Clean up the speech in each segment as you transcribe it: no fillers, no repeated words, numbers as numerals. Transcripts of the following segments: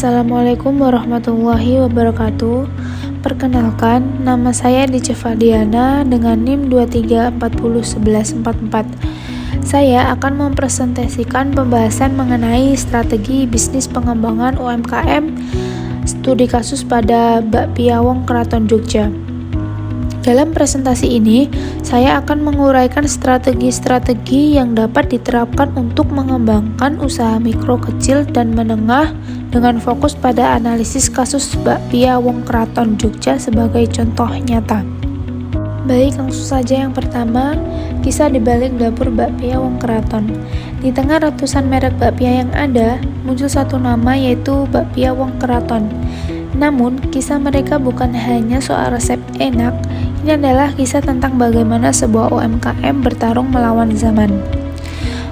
Assalamualaikum warahmatullahi wabarakatuh. Perkenalkan, nama saya Dice Fadiana dengan NIM 23401144. Saya akan mempresentasikan pembahasan mengenai strategi bisnis pengembangan UMKM studi kasus pada Bakpia Wong Keraton Jogja. Dalam presentasi ini, saya akan menguraikan strategi-strategi yang dapat diterapkan untuk mengembangkan usaha mikro, kecil, dan menengah dengan fokus pada analisis kasus Bakpia Wong Keraton Jogja sebagai contoh nyata. Baik, langsung saja yang pertama, kisah di balik dapur Bakpia Wong Keraton. Di tengah ratusan merek bakpia yang ada, muncul satu nama yaitu Bakpia Wong Keraton. Namun, kisah mereka bukan hanya soal resep enak. Ini adalah kisah tentang bagaimana sebuah UMKM bertarung melawan zaman.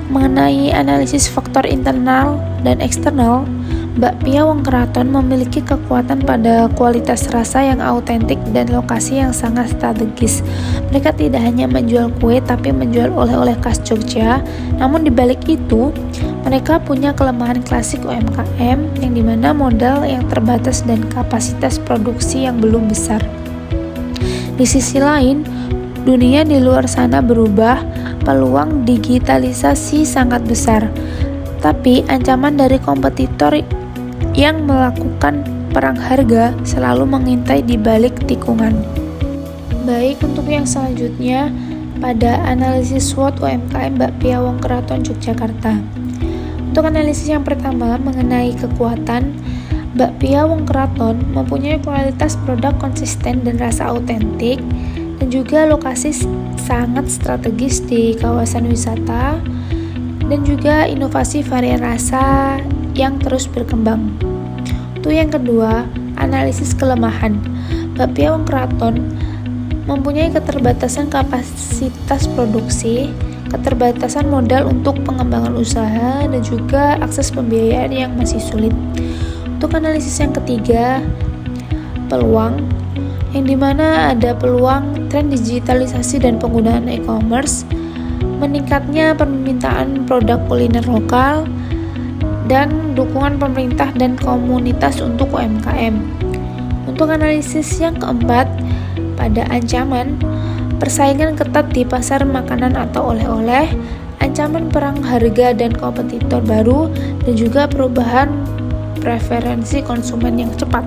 Mengenai analisis faktor internal dan eksternal, Bakpia Wong Keraton memiliki kekuatan pada kualitas rasa yang autentik dan lokasi yang sangat strategis. Mereka tidak hanya menjual kue tapi menjual oleh-oleh khas Jogja. Namun di balik itu, mereka punya kelemahan klasik UMKM yang dimana modal yang terbatas dan kapasitas produksi yang belum besar. Di sisi lain, dunia di luar sana berubah, peluang digitalisasi sangat besar. Tapi ancaman dari kompetitor yang melakukan perang harga selalu mengintai di balik tikungan. Baik, untuk yang selanjutnya, pada analisis SWOT UMKM Bakpia Wong Keraton Yogyakarta. Untuk analisis yang pertama mengenai kekuatan, Bakpia Wong Keraton mempunyai kualitas produk konsisten dan rasa autentik, dan juga lokasi sangat strategis di kawasan wisata, dan juga inovasi varian rasa yang terus berkembang. Untuk yang kedua, analisis kelemahan. Bakpia Wong Keraton mempunyai keterbatasan kapasitas produksi, keterbatasan modal untuk pengembangan usaha, dan juga akses pembiayaan yang masih sulit. Untuk analisis yang ketiga, peluang, yang dimana ada peluang tren digitalisasi dan penggunaan e-commerce, meningkatnya permintaan produk kuliner lokal, dan dukungan pemerintah dan komunitas untuk UMKM. Untuk analisis yang keempat, pada ancaman, persaingan ketat di pasar makanan atau oleh-oleh, ancaman perang harga dan kompetitor baru, dan juga perubahan preferensi konsumen yang cepat.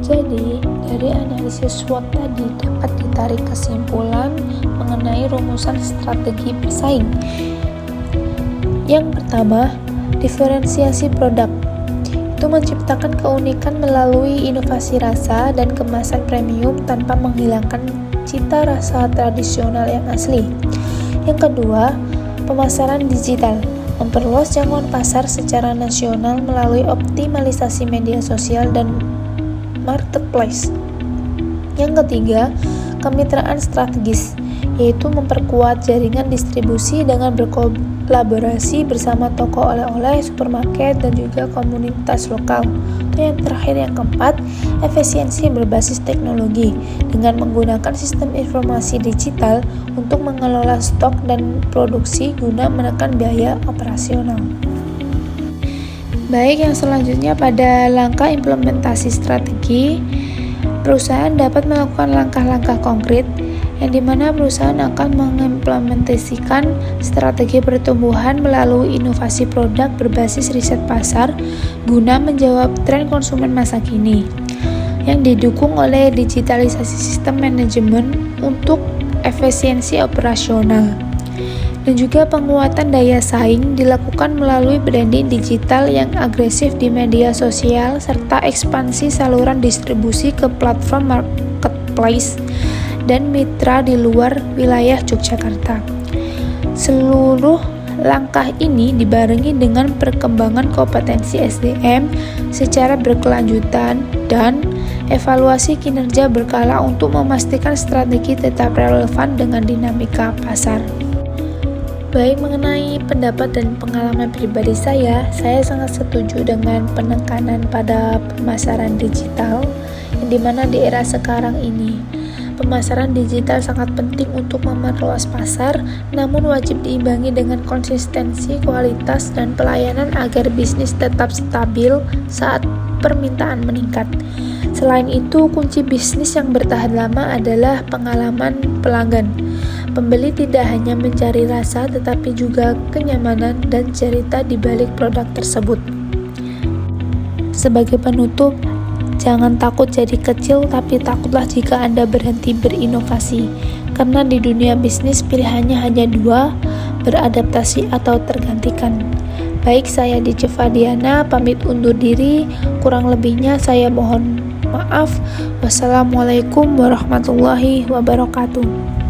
Jadi, dari analisis SWOT tadi dapat ditarik kesimpulan mengenai rumusan strategi bersaing. Yang pertama, diferensiasi produk. Itu menciptakan keunikan melalui inovasi rasa dan kemasan premium tanpa menghilangkan cita rasa tradisional yang asli. Yang kedua, pemasaran digital. Memperluas jangkauan pasar secara nasional melalui optimalisasi media sosial dan marketplace. Yang ketiga, kemitraan strategis, yaitu memperkuat jaringan distribusi dengan berkolaborasi bersama toko oleh-oleh, supermarket, dan juga komunitas lokal. Yang terakhir, yang keempat, efisiensi berbasis teknologi dengan menggunakan sistem informasi digital untuk mengelola stok dan produksi guna menekan biaya operasional. Baik, yang selanjutnya pada langkah implementasi strategi, perusahaan dapat melakukan langkah-langkah konkret yang dimana perusahaan akan mengimplementasikan strategi pertumbuhan melalui inovasi produk berbasis riset pasar guna menjawab tren konsumen masa kini, yang didukung oleh digitalisasi sistem manajemen untuk efisiensi operasional, dan juga penguatan daya saing dilakukan melalui branding digital yang agresif di media sosial serta ekspansi saluran distribusi ke platform marketplace dan mitra di luar wilayah Yogyakarta. Seluruh langkah ini dibarengi dengan perkembangan kompetensi SDM secara berkelanjutan dan evaluasi kinerja berkala untuk memastikan strategi tetap relevan dengan dinamika pasar. Baik, mengenai pendapat dan pengalaman pribadi saya sangat setuju dengan penekanan pada pemasaran digital, yang dimana di era sekarang ini pemasaran digital sangat penting untuk memperluas pasar, namun wajib diimbangi dengan konsistensi, kualitas, dan pelayanan agar bisnis tetap stabil saat permintaan meningkat. Selain itu, kunci bisnis yang bertahan lama adalah pengalaman pelanggan. Pembeli tidak hanya mencari rasa, tetapi juga kenyamanan dan cerita di balik produk tersebut. Sebagai penutup, jangan takut jadi kecil, tapi takutlah jika Anda berhenti berinovasi. Karena di dunia bisnis pilihannya hanya dua, beradaptasi atau tergantikan. Baik, saya Dice Fadiana pamit undur diri. Kurang lebihnya saya mohon maaf. Wassalamualaikum warahmatullahi wabarakatuh.